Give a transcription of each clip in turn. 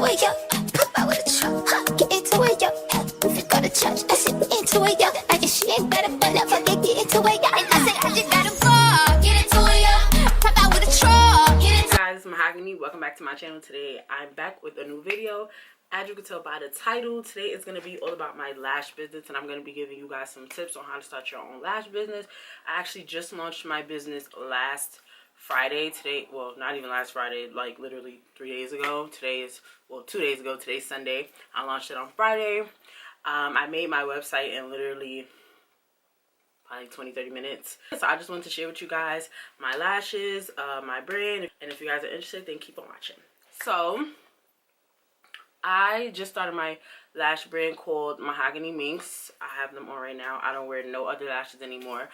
it, yo. Pop out with a truck, get into it, yo. If you go to church, I said into it, yo. I guess she ain't better, but never get into it, yo. And I said I just gotta rock, get into it, yo. Pop out with a truck, get into it. Hey guys, Mahagony, welcome back to my channel. Today I'm back with a new video. As you can tell by the title, today is going to be all about my lash business, and I'm going to be giving you guys some tips on how to start your own lash business. I actually just launched my business last Friday. Today, well, not even last Friday, like literally 3 days ago. Today is, well, 2 days ago. Today's Sunday. I launched it on Friday. I made my website in literally probably 20-30 minutes. So I just wanted to share with you guys my lashes, my brand, and if you guys are interested, then keep on watching. So I just started my lash brand called Mahagony Minx. I have them on right now. I don't wear no other lashes anymore.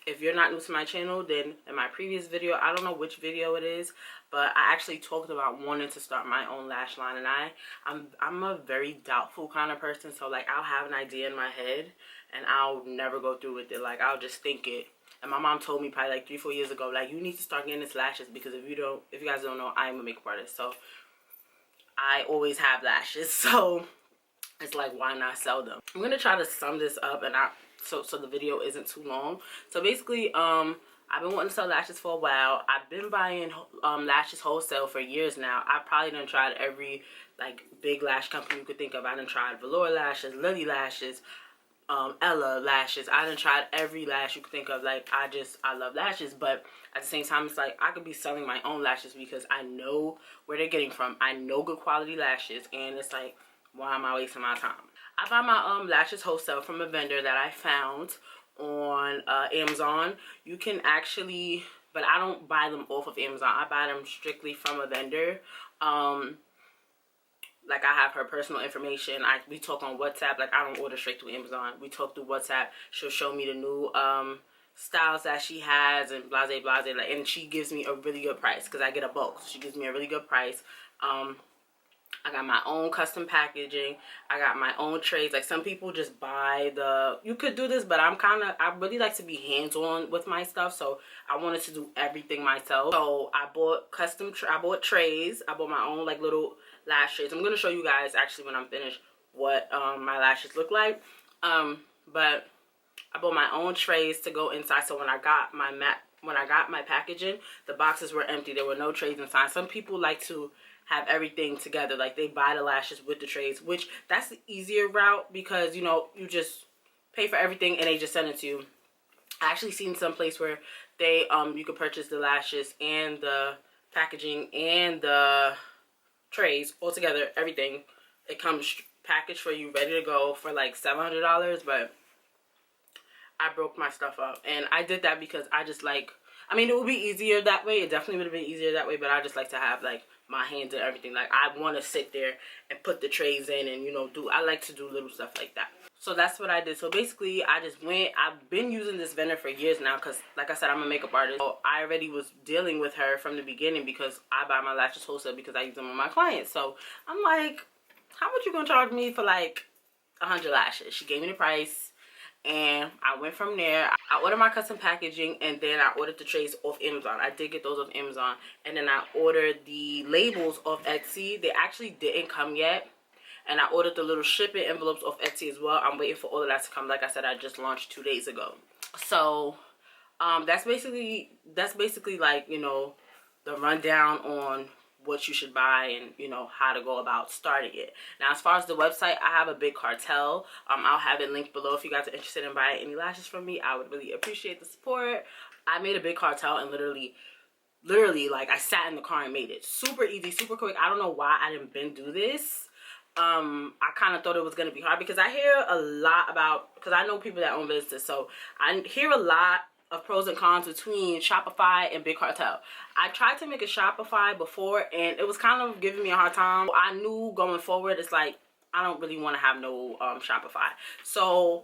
If you're not new to my channel, then in my previous video, I don't know which video it is, but I actually talked about wanting to start my own lash line, and I'm a very doubtful kind of person. So like, I'll have an idea in my head and I'll never go through with it. Like, I'll just think it. And my mom told me probably like 3-4 years ago, like, you need to start getting this lashes, because if you guys don't know, I'm a makeup artist, so I always have lashes, so it's like, why not sell them? I'm gonna try to sum this up, and so the video isn't too long. So basically, I've been wanting to sell lashes for a while. I've been buying lashes wholesale for years now. I probably done tried every like big lash company you could think of. I done tried Velour Lashes, Lily Lashes, Ella Lashes. I done tried every lash you could think of. Like, I love lashes, but at the same time, it's like I could be selling my own lashes because I know where they're getting from. I know good quality lashes, and it's like, why am I wasting my time? I buy my lashes wholesale from a vendor that I found on Amazon. You can actually, but I don't buy them off of Amazon. I buy them strictly from a vendor. Like, I have her personal information. We talk on WhatsApp. Like, I don't order straight through Amazon. We talk through WhatsApp. She'll show me the new styles that she has and blase blase. Like, and she gives me a really good price because I get a bulk. So she gives me a really good price. I got my own custom packaging. I got my own trays. Like, some people just buy you could do this, but I really like to be hands-on with my stuff. So I wanted to do everything myself. So I bought trays. I bought my own like little lash trays. I'm going to show you guys actually when I'm finished what my lashes look like. But I bought my own trays to go inside. So when I got my packaging, the boxes were empty. There were no trays inside. Some people like to have everything together, like they buy the lashes with the trays, which that's the easier route, because you know, you just pay for everything and they just send it to you. I actually seen some place where they you could purchase the lashes and the packaging and the trays all together, everything. It comes packaged for you, ready to go, for like $700. But I broke my stuff up, and I did that because I just like, I mean, it would be easier that way. It definitely would have been easier that way, but I just like to have like my hands and everything. Like, I want to sit there and put the trays in and, you know, I like to do little stuff like that. So that's what I did. So basically, I've been using this vendor for years now because, like I said, I'm a makeup artist. So I already was dealing with her from the beginning because I buy my lashes wholesale because I use them on my clients. So I'm like, how much you gonna charge me for like 100 lashes? She gave me the price. And I went from there. I ordered my custom packaging, and then I ordered the trays off Amazon. I did get those off Amazon. And then I ordered the labels off Etsy. They actually didn't come yet. And I ordered the little shipping envelopes off Etsy as well. I'm waiting for all of that to come. Like I said, I just launched 2 days ago. So that's basically like, you know, the rundown on what you should buy and, you know, how to go about starting it. Now, as far as the website, I have a big cartel. I'll have it linked below if you guys are interested in buying any lashes from me. I would really appreciate the support. I made a big cartel and literally like, I sat in the car and made it. Super easy, super quick. I don't know why I didn't do this. I kind of thought it was going to be hard because I hear a lot about, because I know people that own businesses, so I hear a lot of pros and cons between Shopify and Big Cartel. I tried to make a Shopify before, and it was kind of giving me a hard time. I knew going forward, it's like, I don't really want to have no Shopify. So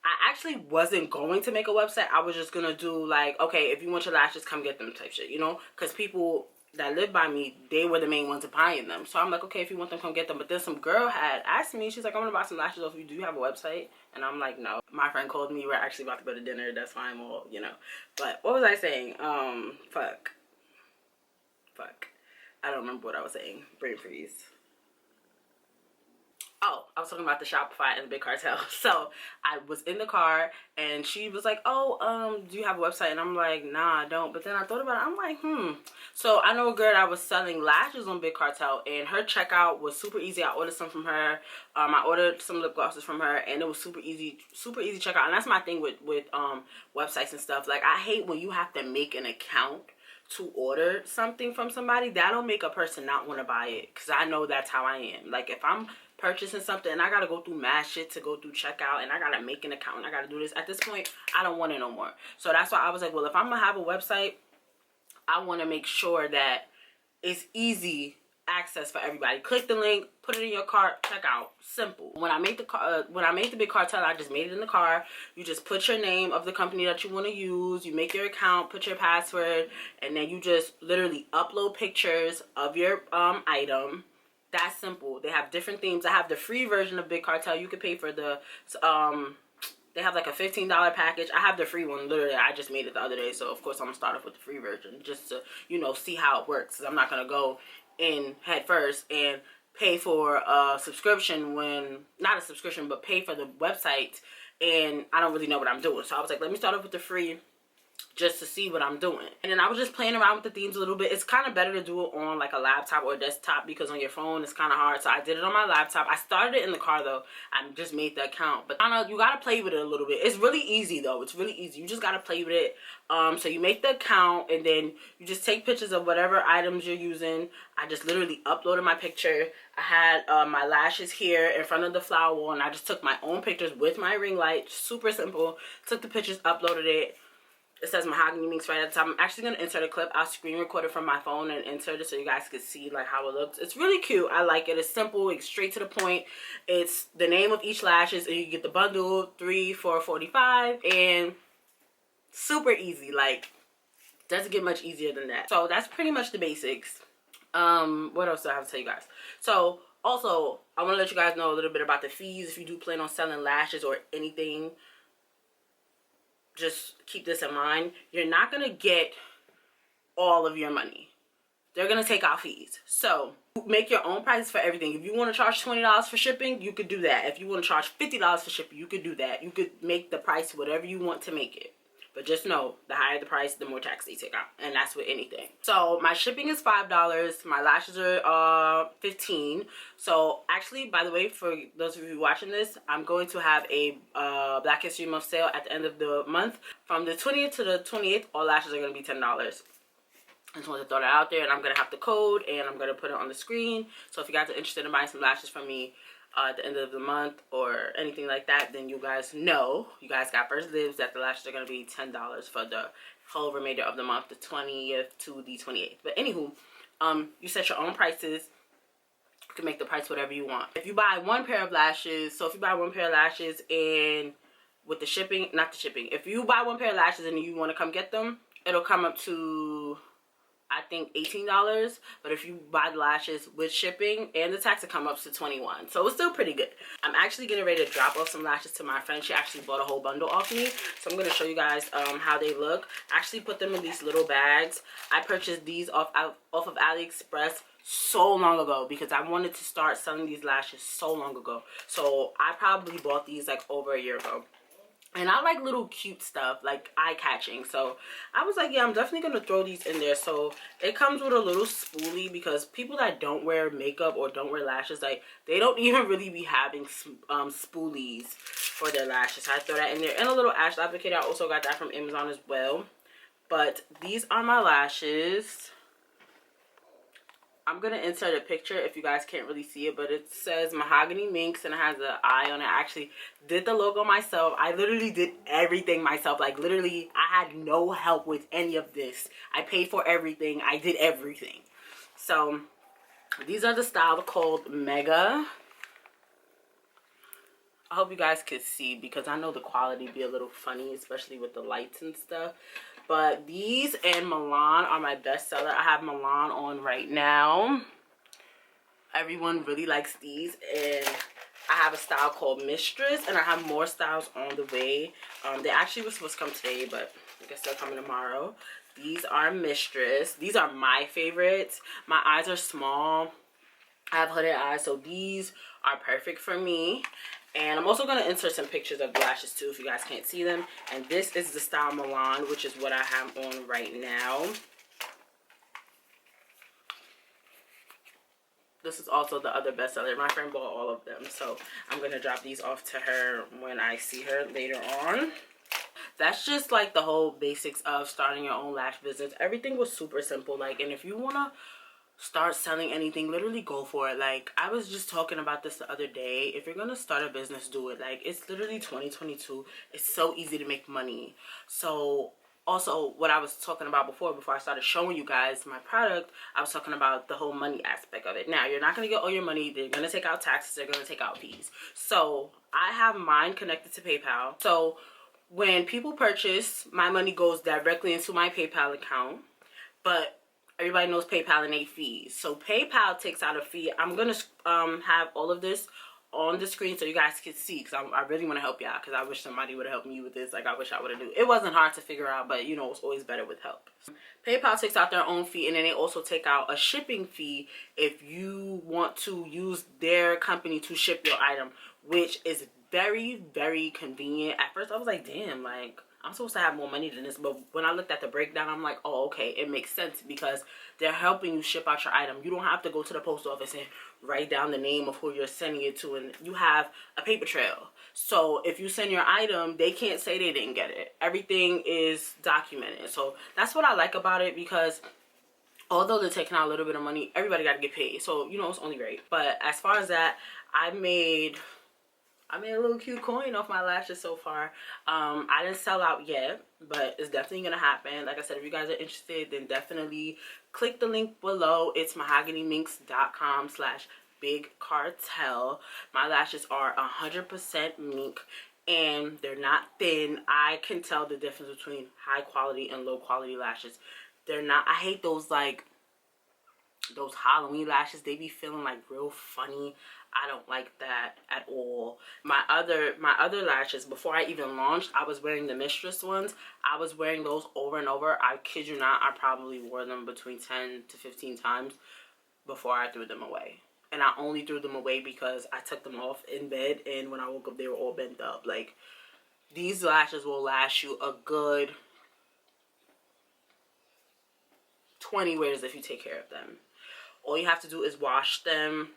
I actually wasn't going to make a website. I was just going to do like, okay, if you want your lashes, come get them type shit, you know? Because people that live by me, they were the main ones buying them. So I'm like, okay, if you want them, come get them. But then some girl had asked me, she's like, I want to buy some lashes off you. Do you have a website? And I'm like, no. My friend called me. We're actually about to go to dinner. That's fine. Well, you know. But what was I saying? Fuck. I don't remember what I was saying. Brain freeze. Oh, I was talking about the Shopify and the Big Cartel. So I was in the car and she was like, oh, do you have a website? And I'm like, nah, I don't. But then I thought about it. I'm like, So I know a girl that was selling lashes on Big Cartel, and her checkout was super easy. I ordered some from her. I ordered some lip glosses from her, and it was super easy checkout. And that's my thing with websites and stuff. Like, I hate when you have to make an account to order something from somebody. That'll make a person not want to buy it, because I know that's how I am. Like, if I'm purchasing something and I gotta go through mad shit to go through checkout, and I gotta make an account and I gotta do this, at this point I don't want it no more. So that's why I was like, well, if I'm gonna have a website, I want to make sure that it's easy access for everybody. Click the link, put it in your cart, check out. Simple. When I made the Big Cartel, I just made it in the car. You just put your name of the company that you want to use, you make your account, put your password, and then you just literally upload pictures of your item. That's simple. They have different themes. I have the free version of Big Cartel. You could pay for the they have like a $15 package. I have the free one. Literally, I just made it the other day. So, of course, I'm going to start off with the free version just to, you know, see how it works. Because I'm not going to go in head first and pay for a subscription when, not a subscription, but pay for the website. And I don't really know what I'm doing. So, I was like, let me start off with the free just to see what I'm doing. And then I was just playing around with the themes a little bit. It's kind of better to do it on like a laptop or a desktop, because on your phone it's kind of hard. So I did it on my laptop. I started it in the car though. I just made the account. But I know you gotta play with it a little bit. It's really easy though. It's really easy. You just gotta play with it. So you make the account and then you just take pictures of whatever items you're using. I just literally uploaded my picture. I had my lashes here in front of the flower wall, and I just took my own pictures with my ring light. Super simple. Took the pictures, uploaded it. It says Mahagony Minx right at the top. I'm actually going to insert a clip. I'll screen record it from my phone and insert it so you guys can see like how it looks. It's really cute. I like it. It's simple. It's straight to the point. It's the name of each lashes, and you get the bundle 3 for $45, and super easy. Like, doesn't get much easier than that. So that's pretty much the basics. What else do I have to tell you guys? So also, I want to let you guys know a little bit about the fees if you do plan on selling lashes or anything. Just keep this in mind. You're not going to get all of your money. They're going to take out fees. So make your own prices for everything. If you want to charge $20 for shipping, you could do that. If you want to charge $50 for shipping, you could do that. You could make the price whatever you want to make it. But just know, the higher the price, the more tax they take out. And that's with anything. So my shipping is $5. My lashes are $15. So actually, by the way, for those of you watching this, I'm going to have a Black History Month sale at the end of the month. From the 20th to the 28th, all lashes are going to be $10. I just wanted to throw that out there, and I'm going to have the code, and I'm going to put it on the screen. So if you guys are interested in buying some lashes from me at the end of the month or anything like that, then you guys know, you guys got first dibs that the lashes are going to be $10 for the whole remainder of the month, the 20th to the 28th. But anywho, you set your own prices. You can make the price whatever you want. If you buy one pair of lashes, so if you buy one pair of lashes and with the shipping, not the shipping, if you buy one pair of lashes and you want to come get them, it'll come up to, I think, $18. But if you buy the lashes with shipping and the tax, it come up to $21. So it's still pretty good. I'm actually getting ready to drop off some lashes to my friend. She actually bought a whole bundle off me. So I'm going to show you guys how they look. I actually put them in these little bags. I purchased these off of AliExpress so long ago because I wanted to start selling these lashes so long ago. So I probably bought these like over a year ago. And I like little cute stuff, like eye-catching. So I was like, yeah, I'm definitely going to throw these in there. So it comes with a little spoolie, because people that don't wear makeup or don't wear lashes, like, they don't even really be having spoolies for their lashes. So I throw that in there. And a little lash applicator. I also got that from Amazon as well. But these are my lashes. I'm going to insert a picture if you guys can't really see it, but it says Mahagony Minx and it has an eye on it. I actually did the logo myself. I literally did everything myself. Like, literally, I had no help with any of this. I paid for everything. I did everything. So, these are the style called Mega. I hope you guys could see, because I know the quality be a little funny, especially with the lights and stuff. But these and Milan are my best seller. I have Milan on right now. Everyone really likes these. And I have a style called Mistress, and I have more styles on the way. They actually were supposed to come today, but I guess they're coming tomorrow. These are Mistress. These are my favorites. My eyes are small. I have hooded eyes, so these are perfect for me. And I'm also going to insert some pictures of the lashes too if you guys can't see them. And this is the style Milan, which is what I have on right now. This is also the other bestseller. My friend bought all of them, so I'm going to drop these off to her when I see her later on. That's just like the whole basics of starting your own lash business. Everything was super simple. Like, and if you want to start selling anything, literally go for it. Like, I was just talking about this the other day. If you're gonna start a business, do it. Like, it's literally 2022. It's so easy to make money. So also, what I was talking about before I started showing you guys my product, I was talking about the whole money aspect of it. Now, you're not gonna get all your money. They're gonna take out taxes. They're gonna take out fees. So I have mine connected to PayPal. So when people purchase, my money goes directly into my PayPal account. But everybody knows PayPal and 8 fees. So PayPal takes out a fee. I'm going to have all of this on the screen so you guys can see, because I really want to help y'all, because I wish somebody would have helped me with this. Like, I wish I would have knew. It wasn't hard to figure out, but you know, it's always better with help. PayPal takes out their own fee, and then they also take out a shipping fee if you want to use their company to ship your item, which is very, very convenient. At first I was like, damn, like, I'm supposed to have more money than this, but when I looked at the breakdown, I'm like, oh, okay, it makes sense, because they're helping you ship out your item. You don't have to go to the post office and write down the name of who you're sending it to, and you have a paper trail. So if you send your item, they can't say they didn't get it. Everything is documented. So that's what I like about it, because although they're taking out a little bit of money, everybody got to get paid. So, you know, it's only great. But as far as that, I made a little cute coin off my lashes so far. I didn't sell out yet, but it's definitely gonna happen. Like I said, if you guys are interested, then definitely click the link below. It's mahagonyminx.com/bigcartel. My lashes are 100% mink, and they're not thin. I can tell the difference between high quality and low quality lashes. They're not, I hate those, like, those Halloween lashes. They be feeling like real funny. I don't like that at all. My other lashes, before I even launched, I was wearing the Mistress ones. I was wearing those over and over. I kid you not, I probably wore them between 10 to 15 times before I threw them away. And I only threw them away because I took them off in bed, and when I woke up, they were all bent up. Like, these lashes will last you a good 20 wears if you take care of them. All you have to do is wash them,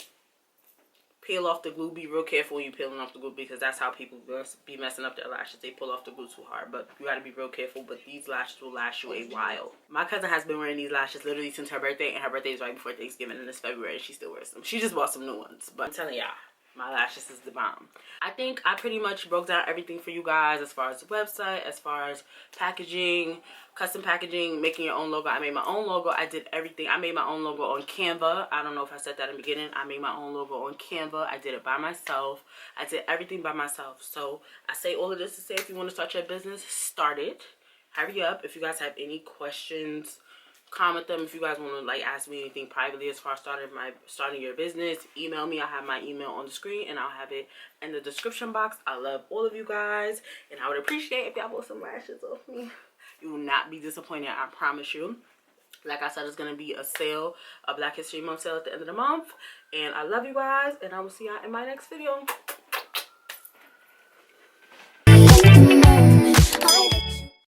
peel off the glue. Be real careful when you're peeling off the glue, because that's how people be messing up their lashes. They pull off the glue too hard, but you got to be real careful. But these lashes will last you a while. My cousin has been wearing these lashes literally since her birthday, and her birthday is right before Thanksgiving, and it's February, and she still wears them. She just bought some new ones, but I'm telling y'all, my lashes is the bomb. I think I pretty much broke down everything for you guys, as far as the website, as far as packaging, custom packaging, making your own logo. I made my own logo. I did everything. I made my own logo on Canva. I don't know if I said that in the beginning. I made my own logo on Canva. I did it by myself. I did everything by myself. So I say all of this to say, if you want to start your business, start it. Hurry up. If you guys have any questions, comment them. If you guys want to, like, ask me anything privately as far as starting your business, email me. I have my email on the screen, and I'll have it in the description box. I love all of you guys, and I would appreciate if y'all bought some lashes off me. You will not be disappointed, I promise you. Like I said, it's going to be a sale, a Black History Month sale at the end of the month. And I love you guys, and I will see y'all in my next video.